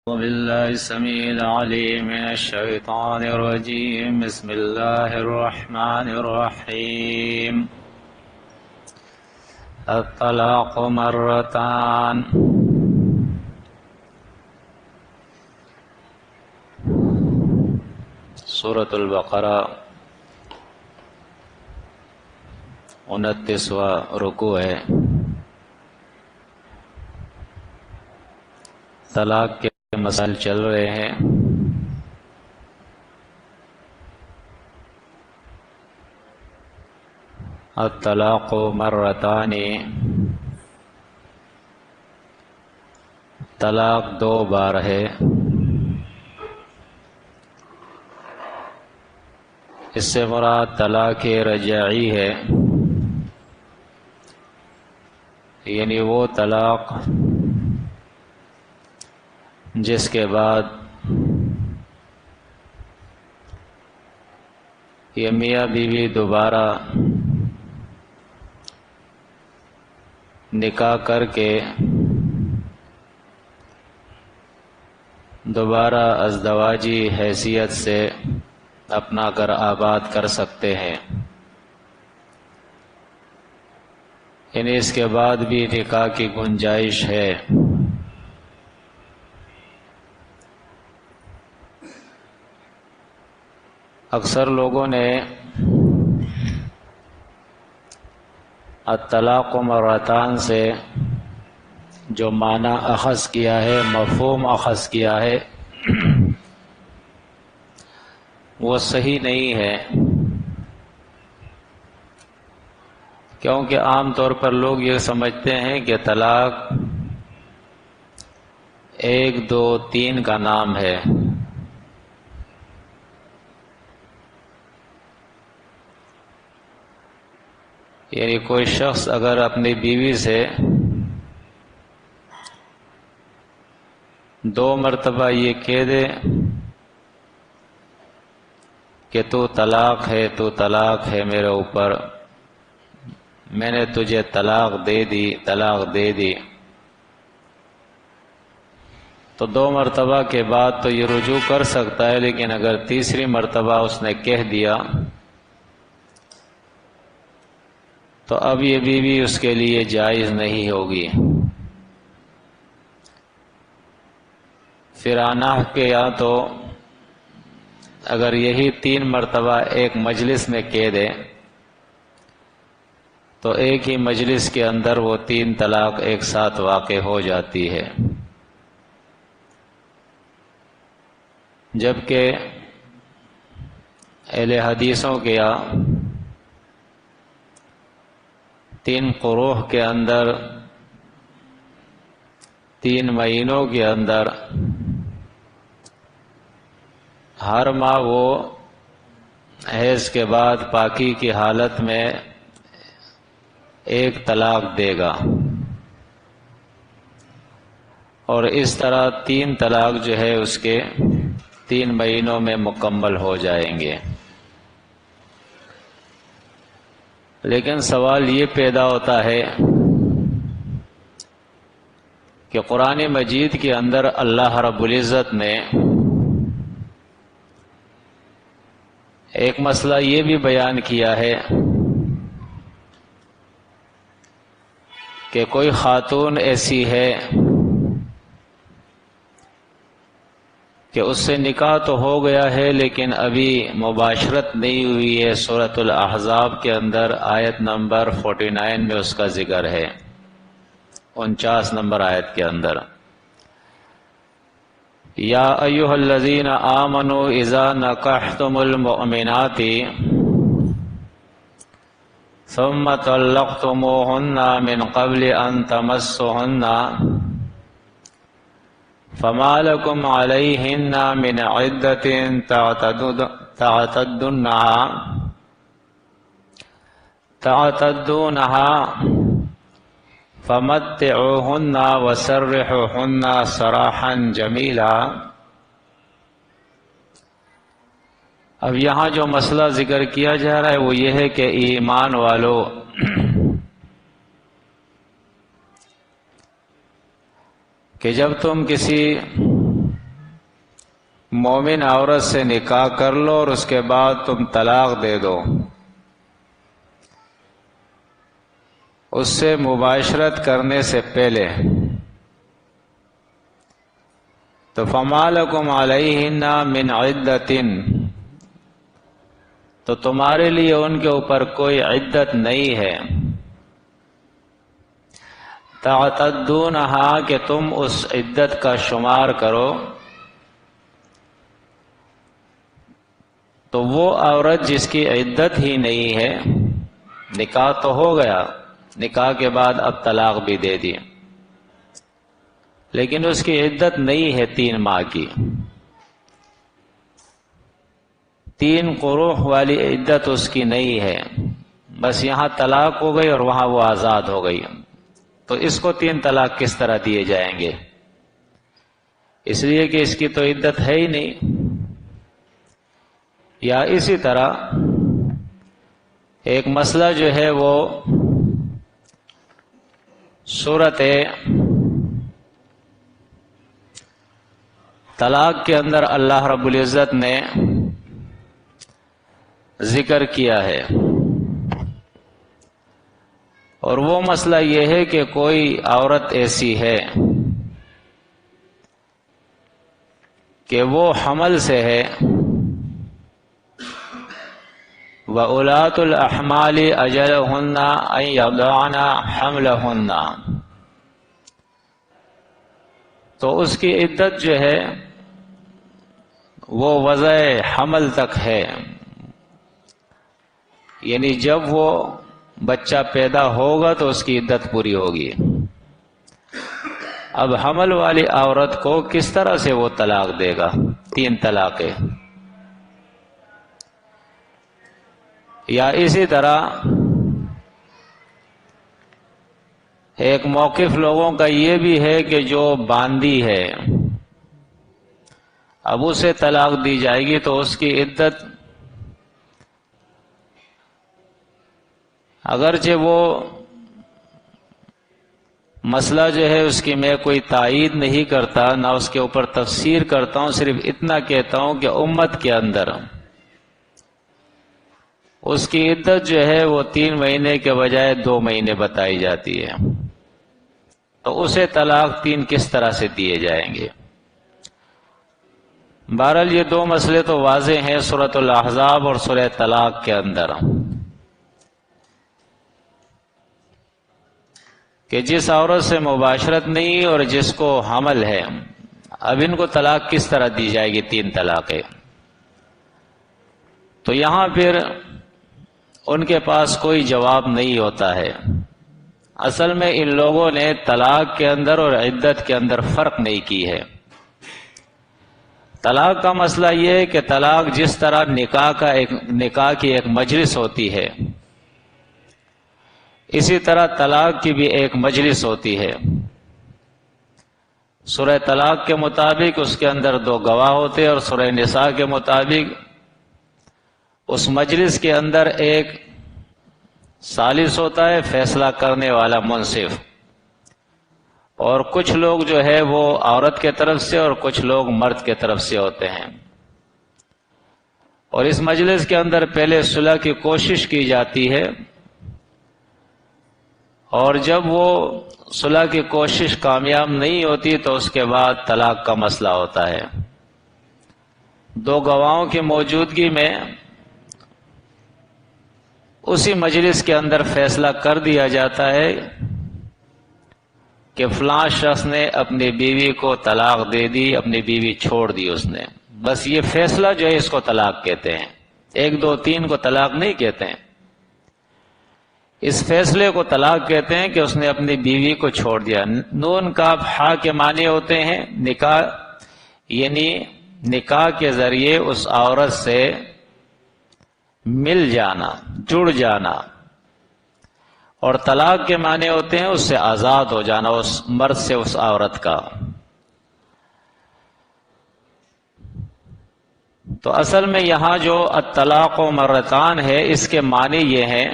بالله السميع العليم من الشيطان الرجيم. بسم الله الرحمن الرحيم. الطلاق مرتان. سورة البقرہ 29واں رکوع ہے. طلاق کے مسائل چل رہے ہیں. الطلاق مرتان، طلاق دو بار ہے. اس سے مراد طلاق رجعی ہے، یعنی وہ طلاق جس کے بعد یہ میاں بیوی دوبارہ نکاح کر کے دوبارہ ازدواجی حیثیت سے اپنا گھر آباد کر سکتے ہیں. یعنی اس کے بعد بھی نکاح کی گنجائش ہے. اکثر لوگوں نے الطلاق مرتان سے جو معنی اخذ کیا ہے، مفہوم اخذ کیا ہے، وہ صحیح نہیں ہے. کیونکہ عام طور پر لوگ یہ سمجھتے ہیں کہ طلاق 1 2 3 کا نام ہے. یعنی کوئی شخص اگر اپنی بیوی سے 2 مرتبہ یہ کہہ دے کہ تو طلاق ہے میرے اوپر، میں نے تجھے طلاق دے دی، تو 2 مرتبہ کے بعد تو یہ رجوع کر سکتا ہے. لیکن اگر تیسری مرتبہ اس نے کہہ دیا تو اب یہ بیوی اس کے لیے جائز نہیں ہوگی. پھر آناح کے یہاں تو اگر یہی 3 مرتبہ ایک مجلس میں کہہ دے تو ایک ہی مجلس کے اندر وہ 3 طلاق ایک ساتھ واقع ہو جاتی ہے. جبکہ اہل حدیثوں کے یہاں 3 قروء کے اندر 3 مہینوں کے اندر ہر ماہ وہ حیض کے بعد پاکی کی حالت میں 1 طلاق دے گا، اور اس طرح 3 طلاق جو ہے اس کے 3 مہینوں میں مکمل ہو جائیں گے. لیکن سوال یہ پیدا ہوتا ہے کہ قرآن مجید کے اندر اللہ رب العزت نے ایک مسئلہ یہ بھی بیان کیا ہے کہ کوئی خاتون ایسی ہے کہ اس سے نکاح تو ہو گیا ہے لیکن ابھی مباشرت نہیں ہوئی ہے. سورۃ الاحزاب کے اندر آیت نمبر 49 میں اس کا ذکر ہے، 49 نمبر آیت کے اندر. یا ایھا الذین آمنوا اذا نکحتم المؤمنات ثم طلقتموهن من قبل ان تمسوهن فما لكم عليهن من عدة تعتدونها فمتعوهن وسرحوهن سراحا جميلا. اب یہاں جو مسئلہ ذکر کیا جا رہا ہے وہ یہ ہے کہ ایمان والو کہ جب تم کسی مومن عورت سے نکاح کر لو اور اس کے بعد تم طلاق دے دو، اس سے مباشرت کرنے سے پہلے، تو فما لکم علیہن من عدۃ، تو تمہارے لیے ان کے اوپر کوئی عدت نہیں ہے، تعتدونہا، کہ تم اس عدت کا شمار کرو، تو وہ عورت جس کی عدت ہی نہیں ہے، نکاح تو ہو گیا، نکاح کے بعد اب طلاق بھی دے دی، لیکن اس کی عدت نہیں ہے 3 ماہ کی، 3 قروء والی عدت اس کی نہیں ہے، بس یہاں طلاق ہو گئی اور وہاں وہ آزاد ہو گئی، تو اس کو 3 طلاق کس طرح دیے جائیں گے؟ اس لیے کہ اس کی تو عدت ہے ہی نہیں۔ یا اسی طرح ایک مسئلہ جو ہے وہ سورۃ طلاق کے اندر اللہ رب العزت نے ذکر کیا ہے، اور وہ مسئلہ یہ ہے کہ کوئی عورت ایسی ہے کہ وہ حمل سے ہے، وَأُولَاتُ الْأَحْمَالِ أَجَلُهُنَّ أَن يَضَعْنَ حَمْلَهُنَّ، تو اس کی عدت جو ہے وہ وضع حمل تک ہے، یعنی جب وہ بچہ پیدا ہوگا تو اس کی عدت پوری ہوگی۔ اب حمل والی عورت کو کس طرح سے وہ طلاق دے گا؟ 3 طلاقیں۔ یا اسی طرح ایک موقف لوگوں کا یہ بھی ہے کہ جو باندھی ہے، اب اسے طلاق دی جائے گی تو اس کی عدت اگرچہ وہ مسئلہ جو ہے اس کی میں کوئی تائید نہیں کرتا، نہ اس کے اوپر تفسیر کرتا ہوں، صرف اتنا کہتا ہوں کہ امت کے اندر اس کی عدت جو ہے وہ 3 مہینے کے بجائے 2 مہینے بتائی جاتی ہے، تو اسے طلاق 3 کس طرح سے دیے جائیں گے؟ بہرحال یہ 2 مسئلے تو واضح ہیں سورۃ الاحزاب اور سورہ طلاق کے اندر، کہ جس عورت سے مباشرت نہیں اور جس کو حمل ہے، اب ان کو طلاق کس طرح دی جائے گی؟ 3 طلاقیں۔ تو یہاں پھر ان کے پاس کوئی جواب نہیں ہوتا ہے۔ اصل میں ان لوگوں نے طلاق کے اندر اور عدت کے اندر فرق نہیں کی ہے۔ طلاق کا مسئلہ یہ ہے کہ طلاق جس طرح نکاح کی ایک مجلس ہوتی ہے، اسی طرح طلاق کی بھی ایک مجلس ہوتی ہے۔ سورہ طلاق کے مطابق اس کے اندر 2 گواہ ہوتے ہیں، اور سورہ نساء کے مطابق اس مجلس کے اندر ایک ثالث ہوتا ہے، فیصلہ کرنے والا منصف، اور کچھ لوگ جو ہے وہ عورت کے طرف سے اور کچھ لوگ مرد کے طرف سے ہوتے ہیں، اور اس مجلس کے اندر پہلے صلح کی کوشش کی جاتی ہے، اور جب وہ صلح کی کوشش کامیاب نہیں ہوتی تو اس کے بعد طلاق کا مسئلہ ہوتا ہے۔ 2 گواہوں کی موجودگی میں اسی مجلس کے اندر فیصلہ کر دیا جاتا ہے کہ فلاں شخص نے اپنی بیوی کو طلاق دے دی، اپنی بیوی چھوڑ دی اس نے، بس یہ فیصلہ جو ہے اس کو طلاق کہتے ہیں، 1 2 3 کو طلاق نہیں کہتے ہیں، اس فیصلے کو طلاق کہتے ہیں کہ اس نے اپنی بیوی کو چھوڑ دیا۔ نون کاف ہا کے معنی ہوتے ہیں نکاح، یعنی نکاح کے ذریعے اس عورت سے مل جانا، جڑ جانا، اور طلاق کے معنی ہوتے ہیں اس سے آزاد ہو جانا، اس مرد سے، اس عورت کا۔ تو اصل میں یہاں جو الطلاق مرتان ہے، اس کے معنی یہ ہیں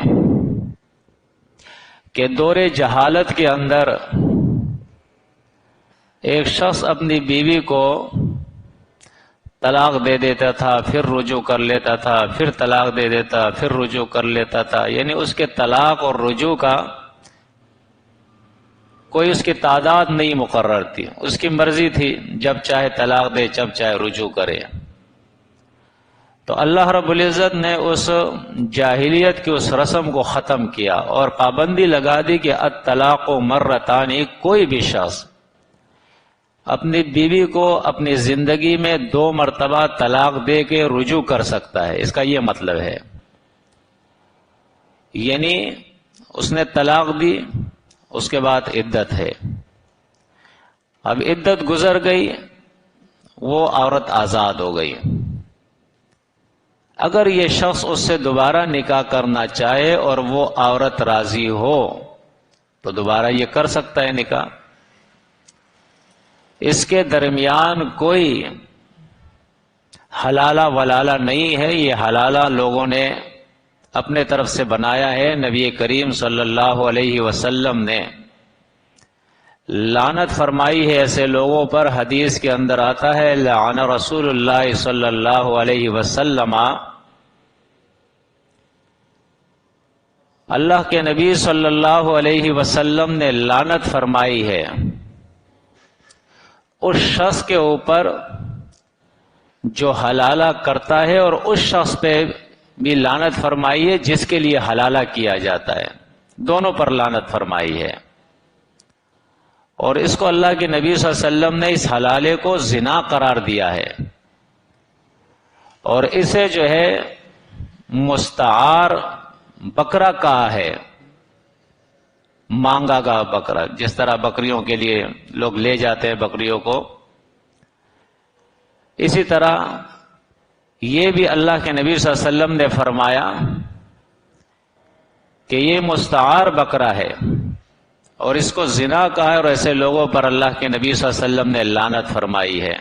کہ دور جہالت کے اندر ایک شخص اپنی بیوی کو طلاق دے دیتا تھا، پھر رجوع کر لیتا تھا، پھر طلاق دے دیتا، پھر رجوع کر لیتا تھا، یعنی اس کے طلاق اور رجوع کا کوئی اس کی تعداد نہیں مقرر تھی، اس کی مرضی تھی، جب چاہے طلاق دے، جب چاہے رجوع کرے۔ تو اللہ رب العزت نے اس جاہلیت کی اس رسم کو ختم کیا اور پابندی لگا دی کہ الطلاق مرتان، کوئی بھی شخص اپنی بیوی کو اپنی زندگی میں 2 مرتبہ طلاق دے کے رجوع کر سکتا ہے، اس کا یہ مطلب ہے۔ یعنی اس نے طلاق دی، اس کے بعد عدت ہے، اب عدت گزر گئی، وہ عورت آزاد ہو گئی۔ اگر یہ شخص اس سے دوبارہ نکاح کرنا چاہے اور وہ عورت راضی ہو تو دوبارہ یہ کر سکتا ہے نکاح۔ اس کے درمیان کوئی حلالہ ولالہ نہیں ہے، یہ حلالہ لوگوں نے اپنے طرف سے بنایا ہے۔ نبی کریم صلی اللہ علیہ وسلم نے لعنت فرمائی ہے ایسے لوگوں پر، حدیث کے اندر آتا ہے لعن رسول اللہ صلی اللہ علیہ وسلم، اللہ کے نبی صلی اللہ علیہ وسلم نے لعنت فرمائی ہے اس شخص کے اوپر جو حلالہ کرتا ہے، اور اس شخص پہ بھی لعنت فرمائی ہے جس کے لیے حلالہ کیا جاتا ہے، دونوں پر لعنت فرمائی ہے۔ اور اس کو اللہ کے نبی صلی اللہ علیہ وسلم نے اس حلالے کو زنا قرار دیا ہے، اور اسے جو ہے مستعار بکرا کہا ہے، مانگا گا بکرا، جس طرح بکریوں کے لیے لوگ لے جاتے ہیں بکریوں کو، اسی طرح یہ بھی اللہ کے نبی صلی اللہ علیہ وسلم نے فرمایا کہ یہ مستعار بکرا ہے اور اس کو زنا کہا ہے، اور ایسے لوگوں پر اللہ کے نبی صلی اللہ علیہ وسلم نے لعنت فرمائی ہے۔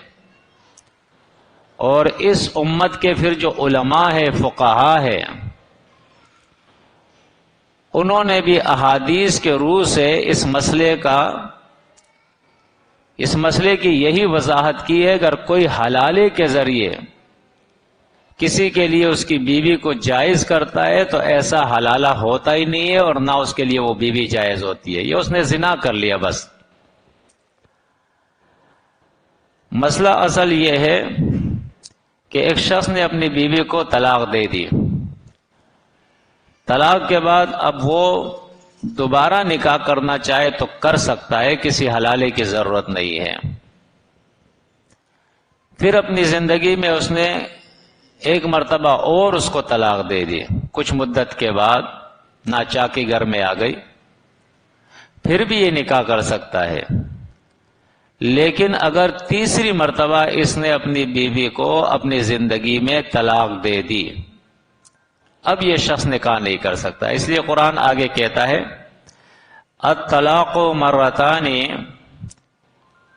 اور اس امت کے پھر جو علماء ہے، فقہا ہے، انہوں نے بھی احادیث کے روح سے اس مسئلے کی یہی وضاحت کی ہے، اگر کوئی حلالے کے ذریعے کسی کے لیے اس کی بیوی کو جائز کرتا ہے تو ایسا حلالہ ہوتا ہی نہیں ہے، اور نہ اس کے لیے وہ بیوی جائز ہوتی ہے، یہ اس نے زنا کر لیا بس۔ مسئلہ اصل یہ ہے کہ ایک شخص نے اپنی بیوی کو طلاق دے دی، طلاق کے بعد اب وہ دوبارہ نکاح کرنا چاہے تو کر سکتا ہے، کسی حلالے کی ضرورت نہیں ہے۔ پھر اپنی زندگی میں اس نے ایک مرتبہ اور اس کو طلاق دے دی، کچھ مدت کے بعد ناچاکی گھر میں آ گئی، پھر بھی یہ نکاح کر سکتا ہے۔ لیکن اگر تیسری مرتبہ اس نے اپنی بیوی کو اپنی زندگی میں طلاق دے دی، اب یہ شخص نکاح نہیں کر سکتا۔ اس لیے قرآن آگے کہتا ہے الطلاق مرتان،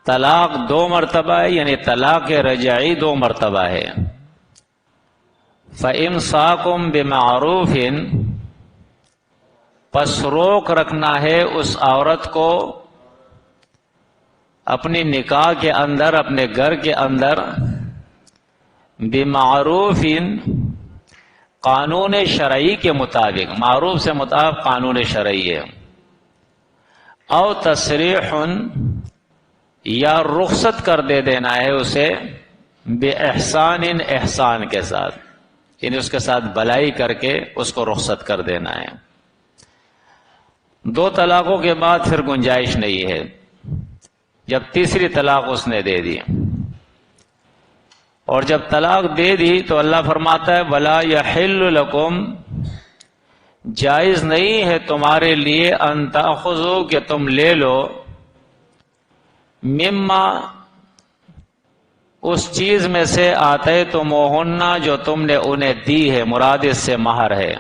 طلاق 2 مرتبہ ہے، یعنی طلاق رجعی 2 مرتبہ ہے۔ فَإِمْسَاكُمْ بِمَعْرُوفٍ، پس روک رکھنا ہے اس عورت کو اپنی نکاح کے اندر، اپنے گھر کے اندر، بِمَعْرُوفٍ، قانون شرعی کے مطابق، معروف سے مطابق قانون شرعی ہے، او تصریح، یا رخصت کر دے دینا ہے اسے، بے احسان، احسان کے ساتھ، یعنی اس کے ساتھ بھلائی کر کے اس کو رخصت کر دینا ہے۔ 2 طلاقوں کے بعد پھر گنجائش نہیں ہے، جب تیسری طلاق اس نے دے دی، اور جب طلاق دے دی تو اللہ فرماتا ہے وَلَا يَحِلُّ لَكُمْ، جائز نہیں ہے تمہارے لیے، ان تأخذوا، کہ تم لے لو، مما، اس چیز میں سے، آتیتموہن، جو تم نے انہیں دی ہے، مراد اس سے مہر ہے،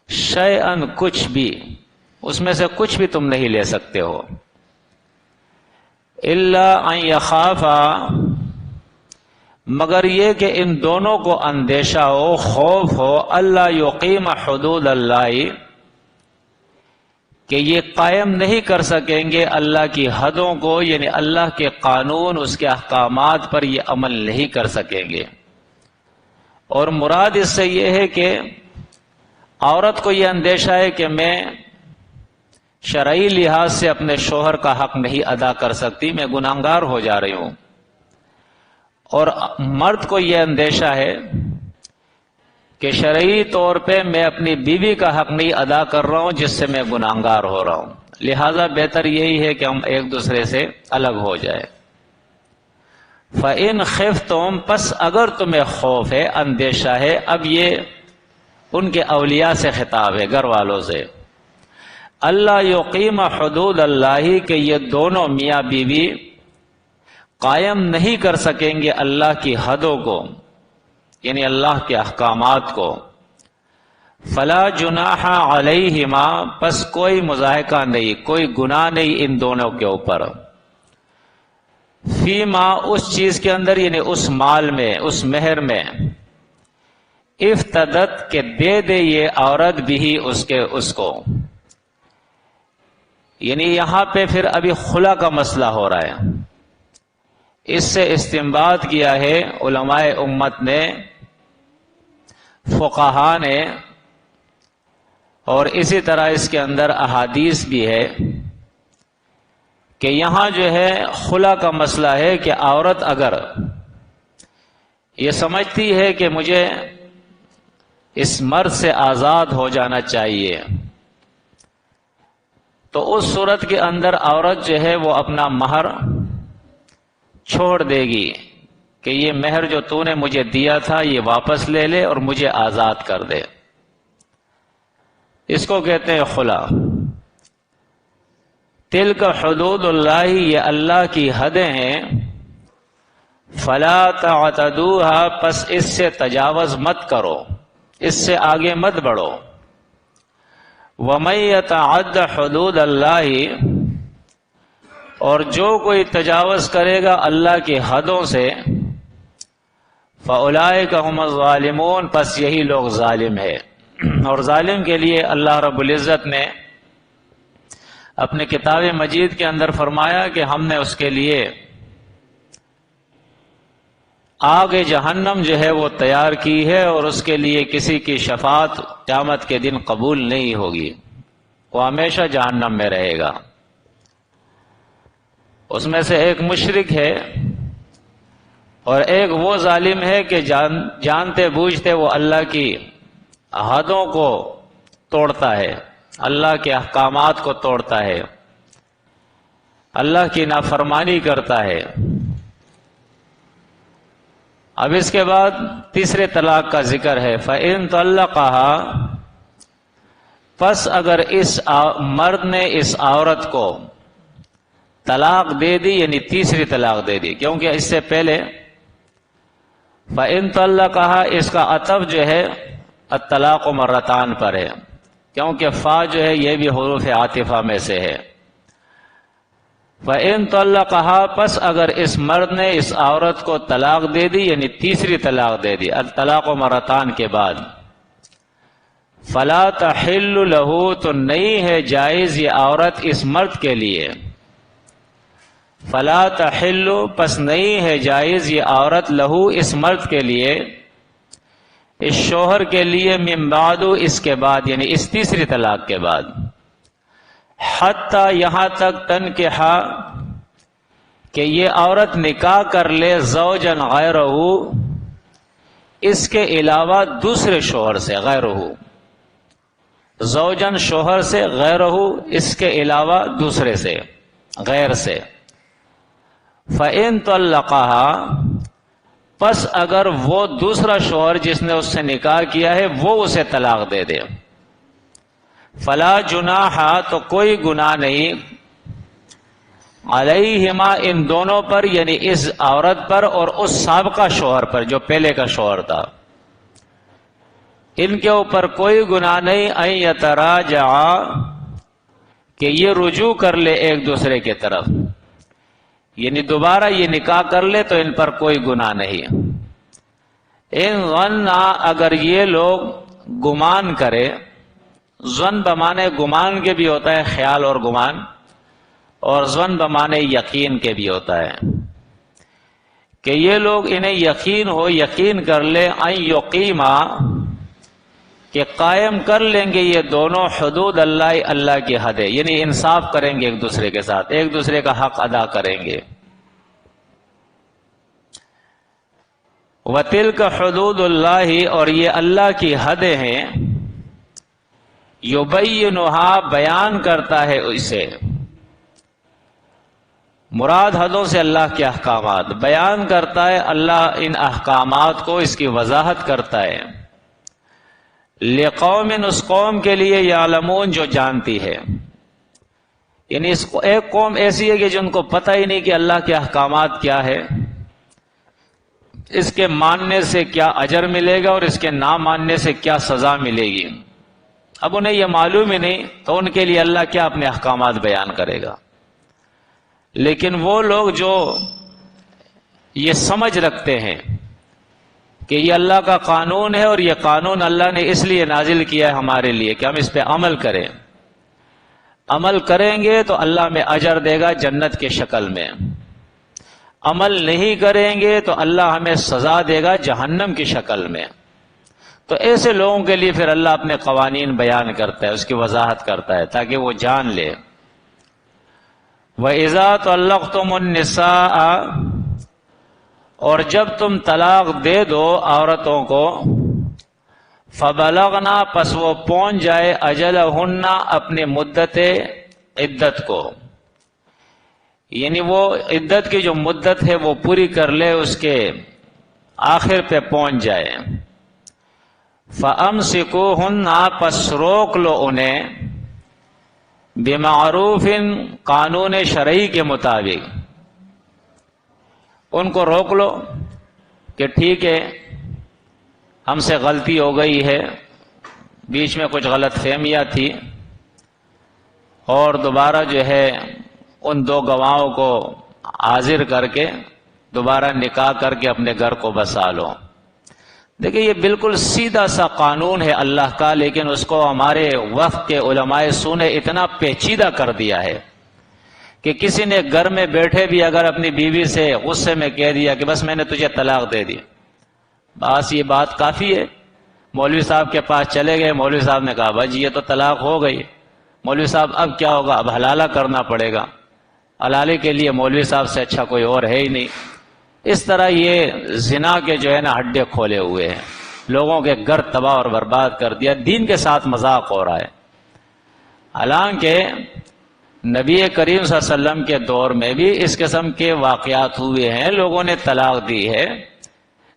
شیئن، کچھ بھی، اس میں سے کچھ بھی تم نہیں لے سکتے ہو، الا ان یخافا، مگر یہ کہ ان دونوں کو اندیشہ ہو، خوف ہو، اللہ یقیم حدود اللہ، کہ یہ قائم نہیں کر سکیں گے اللہ کی حدوں کو، یعنی اللہ کے قانون، اس کے احکامات پر یہ عمل نہیں کر سکیں گے۔ اور مراد اس سے یہ ہے کہ عورت کو یہ اندیشہ ہے کہ میں شرعی لحاظ سے اپنے شوہر کا حق نہیں ادا کر سکتی، میں گناہگار ہو جا رہی ہوں، اور مرد کو یہ اندیشہ ہے کہ شرعی طور پہ میں اپنی بیوی کا حق نہیں ادا کر رہا ہوں جس سے میں گناہگار ہو رہا ہوں، لہذا بہتر یہی ہے کہ ہم ایک دوسرے سے الگ ہو جائیں۔ فَإِنْ خِفْتُمْ، پس اگر تمہیں خوف ہے، اندیشہ ہے، اب یہ ان کے اولیاء سے خطاب ہے، گھر والوں سے، اللہ یقیم حدود اللہ، کہ یہ دونوں میاں بیوی قائم نہیں کر سکیں گے اللہ کی حدوں کو، یعنی اللہ کے احکامات کو، فلا جناح علیہما، پس کوئی مضائقہ نہیں، کوئی گناہ نہیں ان دونوں کے اوپر، فیما، اس چیز کے اندر، یعنی اس مال میں، اس مہر میں، افتدت، کہ دے دے یہ عورت بھی اس کو، یعنی یہاں پہ پھر ابھی خلا کا مسئلہ ہو رہا ہے۔ اس سے استنباط کیا ہے علماء امت نے، فقہا نے، اور اسی طرح اس کے اندر احادیث بھی ہے کہ یہاں جو ہے خلا کا مسئلہ ہے کہ عورت اگر یہ سمجھتی ہے کہ مجھے اس مرد سے آزاد ہو جانا چاہیے، تو اس صورت کے اندر عورت جو ہے وہ اپنا مہر چھوڑ دے گی کہ یہ مہر جو تو نے مجھے دیا تھا یہ واپس لے لے اور مجھے آزاد کر دے، اس کو کہتے ہیں خلا۔ تلک حدود اللہ، یہ اللہ کی حدیں ہیں، فلا تعتدوها، پس اس سے تجاوز مت کرو، اس سے آگے مت بڑھو۔ وَمَن يَتَعَدَّ حُدُودَ اللَّهِ، اور جو کوئی تجاوز کرے گا اللہ کی حدوں سے، فَأُولَئِكَ هُمُ الظَّالِمُونَ، پس یہی لوگ ظالم ہے۔ اور ظالم کے لیے اللہ رب العزت نے اپنے کتاب مجید کے اندر فرمایا کہ ہم نے اس کے لیے آگ جہنم جو ہے وہ تیار کی ہے، اور اس کے لیے کسی کی شفاعت قیامت کے دن قبول نہیں ہوگی، وہ ہمیشہ جہنم میں رہے گا۔ اس میں سے ایک مشرک ہے اور ایک وہ ظالم ہے کہ جانتے بوجھتے وہ اللہ کی حدوں کو توڑتا ہے، اللہ کے احکامات کو توڑتا ہے، اللہ کی نافرمانی کرتا ہے۔ اب اس کے بعد تیسرے طلاق کا ذکر ہے، فَإِن طَلَّقَهَا، پس اگر اس مرد نے اس عورت کو طلاق دے دی، یعنی تیسری طلاق دے دی، کیونکہ اس سے پہلے فَإِن طَلَّقَهَا اس کا عطف جو ہے الطلاق مرتان پر ہے، کیونکہ فا جو ہے یہ بھی حروف عاطفہ میں سے ہے۔ فَإِن طَلَّقَهَا، پس اگر اس مرد نے اس عورت کو طلاق دے دی، یعنی تیسری طلاق دے دی الطلاق مرتان کے بعد، فَلَا تَحِلُّ لَهُ، تو نہیں ہے جائز یہ عورت اس مرد کے لیے، فَلَا تَحِلُّ، پس نہیں ہے جائز یہ عورت لہو اس مرد کے لیے، اس شوہر کے لیے، من بعد، اس کے بعد، یعنی اس تیسری طلاق کے بعد، حتیٰ یہاں تک تنکحا، کہ یہ عورت نکاح کر لے زوجن غیرہ، اس کے علاوہ دوسرے شوہر سے، غیرہ، زوجن شوہر سے، غیرہ اس کے علاوہ دوسرے سے، غیر سے۔ فَإِن طَلَّقَهَا، پس اگر وہ دوسرا شوہر جس نے اس سے نکاح کیا ہے وہ اسے طلاق دے دے، فلا جناح، تو کوئی گناہ نہیں، علیہما، ان دونوں پر، یعنی اس عورت پر اور اس سابقہ شوہر پر جو پہلے کا شوہر تھا، ان کے اوپر کوئی گناہ نہیں، ان یتراجعا، کہ یہ رجوع کر لے ایک دوسرے کی طرف، یعنی دوبارہ یہ نکاح کر لے تو ان پر کوئی گناہ نہیں۔ ان ظنا، اگر یہ لوگ گمان کرے، ظن بمانے گمان کے بھی ہوتا ہے، خیال اور گمان، اور ظن بمانے یقین کے بھی ہوتا ہے کہ یہ لوگ انہیں یقین کر لے ان یقیما، کہ قائم کر لیں گے یہ دونوں حدود اللہ کی حدیں، یعنی انصاف کریں گے ایک دوسرے کے ساتھ، ایک دوسرے کا حق ادا کریں گے۔ وَتِلْكَ حُدُودُ اللَّهِ، اور یہ اللہ کی حدیں ہیں، يُبَيِّنُهَا، بیان کرتا ہے اسے، مراد حدوں سے اللہ کے احکامات بیان کرتا ہے، اللہ ان احکامات کو، اس کی وضاحت کرتا ہے، لِقَوْمٍ، اس قوم کے لیے، یعلمون، جو جانتی ہے، یعنی ایک قوم ایسی ہے کہ جن کو پتہ ہی نہیں کہ اللہ کے احکامات کیا ہے، اس کے ماننے سے کیا اجر ملے گا اور اس کے نہ ماننے سے کیا سزا ملے گی، اب انہیں یہ معلوم ہی نہیں، تو ان کے لیے اللہ کیا اپنے احکامات بیان کرے گا۔ لیکن وہ لوگ جو یہ سمجھ رکھتے ہیں کہ یہ اللہ کا قانون ہے اور یہ قانون اللہ نے اس لیے نازل کیا ہے ہمارے لیے کہ ہم اس پہ عمل کریں، عمل کریں گے تو اللہ میں اجر دے گا جنت کے شکل میں، عمل نہیں کریں گے تو اللہ ہمیں سزا دے گا جہنم کی شکل میں۔ تو ایسے لوگوں کے لیے پھر اللہ اپنے قوانین بیان کرتا ہے، اس کی وضاحت کرتا ہے تاکہ وہ جان لے۔ وَإِذَا طَلَّقْتُمُ النِّسَاءَ، اور جب تم طلاق دے دو عورتوں کو، فَبَلَغْنَا، پس وہ پہنچ جائے، أَجَلَهُنَّ، اپنے مدت عدت کو، یعنی وہ عدت کی جو مدت ہے وہ پوری کر لے، اس کے آخر پہ پہنچ جائے۔ فَأَمْسِكُوهُنَّ، پس روک لو انہیں، بِمَعْرُوفٍ، قانون شرعی کے مطابق، ان کو روک لو کہ ٹھیک ہے ہم سے غلطی ہو گئی ہے، بیچ میں کچھ غلط فہمیاں تھی، اور دوبارہ جو ہے ان دو گواہوں کو حاضر کر کے دوبارہ نکاح کر کے اپنے گھر کو بسا لو۔ دیکھیں یہ بالکل سیدھا سا قانون ہے اللہ کا، لیکن اس کو ہمارے وقت کے علماء سو نے اتنا پیچیدہ کر دیا ہے کہ کسی نے گھر میں بیٹھے بھی اگر اپنی بیوی سے غصے میں کہہ دیا کہ بس میں نے تجھے طلاق دے دی، بس یہ بات کافی ہے، مولوی صاحب کے پاس چلے گئے، مولوی صاحب نے کہا بھائی یہ تو طلاق ہو گئی، مولوی صاحب اب کیا ہوگا، اب حلالہ کرنا پڑے گا، حلالے کے لیے مولوی صاحب سے اچھا کوئی اور ہے ہی نہیں۔ اس طرح یہ زنا کے جو ہے نا ہڈے کھولے ہوئے ہیں، لوگوں کے گھر تباہ اور برباد کر دیا، دین کے ساتھ مذاق ہو رہا ہے۔ حالانکہ نبی کریم صلی اللہ علیہ وسلم کے دور میں بھی اس قسم کے واقعات ہوئے ہیں، لوگوں نے طلاق دی ہے،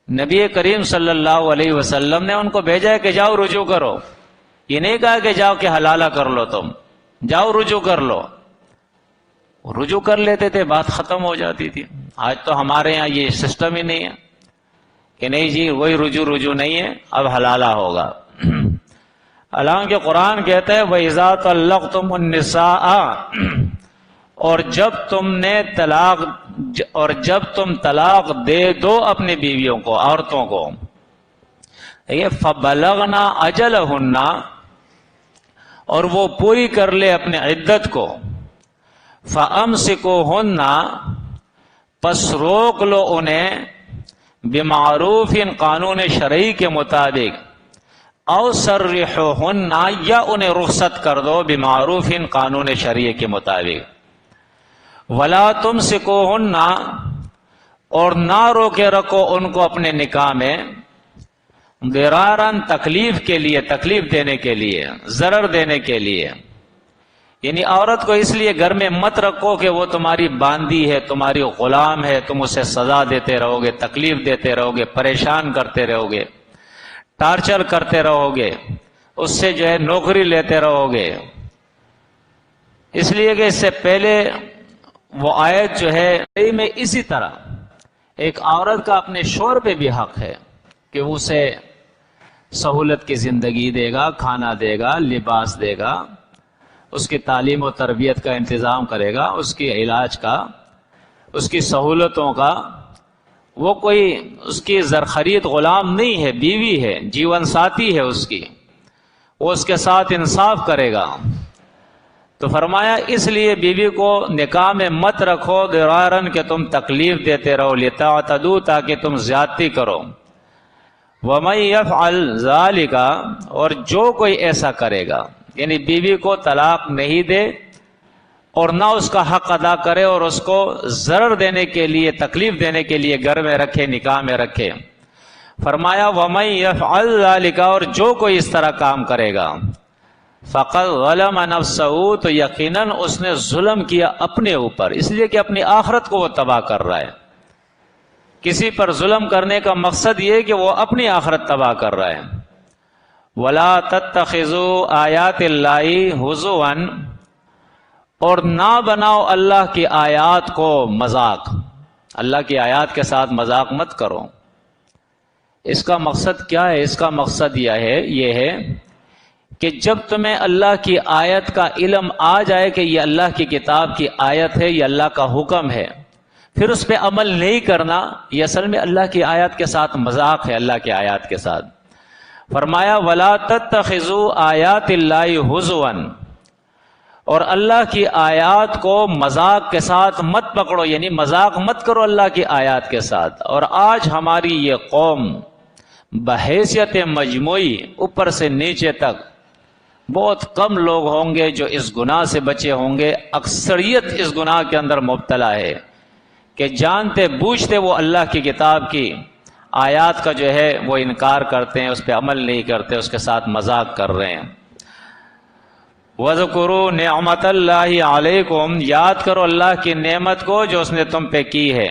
نبی کریم صلی اللہ علیہ وسلم نے ان کو بھیجا ہے کہ جاؤ رجوع کرو، یہ نہیں کہا کہ جاؤ کہ حلالہ کر لو، تم جاؤ رجوع کر لو، رجوع کر لیتے تھے، بات ختم ہو جاتی تھی۔ آج تو ہمارے یہاں یہ سسٹم ہی نہیں ہے کہ نہیں جی وہی رجوع نہیں ہے، اب حلالہ ہوگا۔ حالانکہ قرآن کہتا ہے وَإِذَا طَلَّقْتُمُ النِّسَاءَ، اور جب تم طلاق دے دو اپنی بیویوں کو، عورتوں کو، یہ فَبَلَغْنَا أَجَلَهُنَّ، اور وہ پوری کر لے اپنے عدت کو، فَأَمْسِكُوهُنَّ، پس روک لو انہیں، بِمَعْرُوفٍ، قانون شرعی کے مطابق، او سرحوہن، یا انہیں رخصت کر دو، بِمَعْرُوفٍ، قانون شرعی کے مطابق، وَلَا تُمْسِكُوهُنَّ، اور نہ روکے رکھو ان کو اپنے نکاح میں، ضراراً، تکلیف کے لیے، تکلیف دینے کے لیے، ضرر دینے کے لیے، یعنی عورت کو اس لیے گھر میں مت رکھو کہ وہ تمہاری باندی ہے، تمہاری غلام ہے، تم اسے سزا دیتے رہو گے، تکلیف دیتے رہو گے، پریشان کرتے رہو گے، ٹارچر کرتے رہو گے، اس سے جو ہے نوکری لیتے رہو گے۔ اس لیے کہ اس سے پہلے وہ آیت جو ہے میں اسی طرح ایک عورت کا اپنے شوہر پہ بھی حق ہے کہ وہ اسے سہولت کی زندگی دے گا، کھانا دے گا، لباس دے گا، اس کی تعلیم و تربیت کا انتظام کرے گا، اس کی علاج کا، اس کی سہولتوں کا، وہ کوئی اس کی زرخرید غلام نہیں ہے، بیوی ہے، جیون ساتھی ہے اس کی، وہ اس کے ساتھ انصاف کرے گا۔ تو فرمایا اس لیے بیوی کو نکاح میں مت رکھو ضرارن کہ تم تکلیف دیتے رہو، لتعتدوا تاکہ تم زیادتی کرو۔ وَمَن يَفْعَلْ ذَلِكَ اور جو کوئی ایسا کرے گا، یعنی بیوی کو طلاق نہیں دے اور نہ اس کا حق ادا کرے اور اس کو ضرر دینے کے لیے، تکلیف دینے کے لیے گھر میں رکھے، نکاح میں رکھے۔ فرمایا وَمَن يَفْعَلْ ذَلِكَ اور جو کوئی اس طرح کام کرے گا، فَقَدْ ظَلَمَ نَفْسَهُ تو یقیناً اس نے ظلم کیا اپنے اوپر، اس لیے کہ اپنی آخرت کو وہ تباہ کر رہا ہے۔ کسی پر ظلم کرنے کا مقصد یہ کہ وہ اپنی آخرت تباہ کر رہا ہے۔ وَلَا تَتَّخِذُوا آیَاتِ اللَّهِ هُزُوًا اور نہ بناؤ اللہ کی آیات کو مذاق، اللہ کی آیات کے ساتھ مذاق مت کرو۔ اس کا مقصد کیا ہے؟ اس کا مقصد یہ ہے کہ جب تمہیں اللہ کی آیت کا علم آ جائے کہ یہ اللہ کی کتاب کی آیت ہے، یہ اللہ کا حکم ہے، پھر اس پہ عمل نہیں کرنا، یہ اصل میں اللہ کی آیات کے ساتھ مذاق ہے، اللہ کی آیات کے ساتھ۔ فرمایا وَلَا تَتَّخِذُوا آیَاتِ اللَّهِ هُزُوًا اور اللہ کی آیات کو مذاق کے ساتھ مت پکڑو، یعنی مذاق مت کرو اللہ کی آیات کے ساتھ۔ اور آج ہماری یہ قوم بحیثیت مجموعی اوپر سے نیچے تک بہت کم لوگ ہوں گے جو اس گناہ سے بچے ہوں گے، اکثریت اس گناہ کے اندر مبتلا ہے کہ جانتے بوجھتے وہ اللہ کی کتاب کی آیات کا جو ہے وہ انکار کرتے ہیں، اس پہ عمل نہیں کرتے، اس کے ساتھ مذاق کر رہے ہیں۔ وَاذْكُرُوا نِعْمَتَ اللَّهِ عَلَيْكُمْ یاد کرو اللہ کی نعمت کو جو اس نے تم پہ کی ہے۔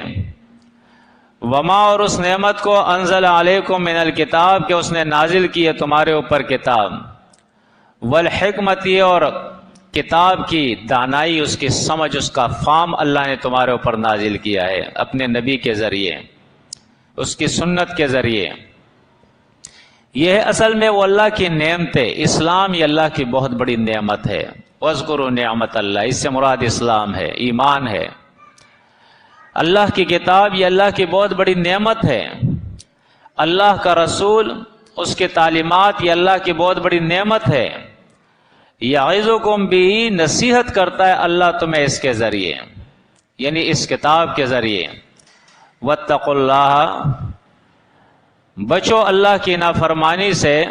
وما اور اس نعمت کو انزل علیکم من الکتاب کہ اس نے نازل کی ہے تمہارے اوپر کتاب، والحکمتی اور کتاب کی دانائی، اس کی سمجھ، اس کا فہم اللہ نے تمہارے اوپر نازل کیا ہے اپنے نبی کے ذریعے، اس کی سنت کے ذریعے۔ یہ ہے اصل میں وہ اللہ کی نعمت ہے۔ اسلام یہ اللہ کی بہت بڑی نعمت ہے۔ وَاذْكُرُوا نِعْمَتَ اللَّهِ اس سے مراد اسلام ہے، ایمان ہے۔ اللہ کی کتاب یہ اللہ کی بہت بڑی نعمت ہے۔ اللہ کا رسول، اس کے تعلیمات یہ اللہ کی بہت بڑی نعمت ہے۔ یعظکم بہ نصیحت کرتا ہے اللہ تمہیں اس کے ذریعے، یعنی اس کتاب کے ذریعے۔ واتقوا اللہ بچو اللہ کی نافرمانی سے،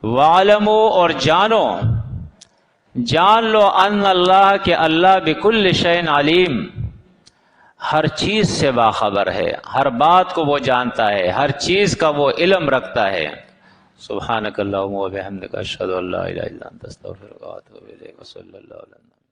وعلموا اور جان لو ان اللہ کہ اللہ بکل شیء علیم ہر چیز سے باخبر ہے، ہر بات کو وہ جانتا ہے، ہر چیز کا وہ علم رکھتا ہے۔ سبحانک اللہم و بحمدک اشہد ان لا الہ الا انت استغفرک و اتوب الیک، صلی اللہ علیہ وسلم۔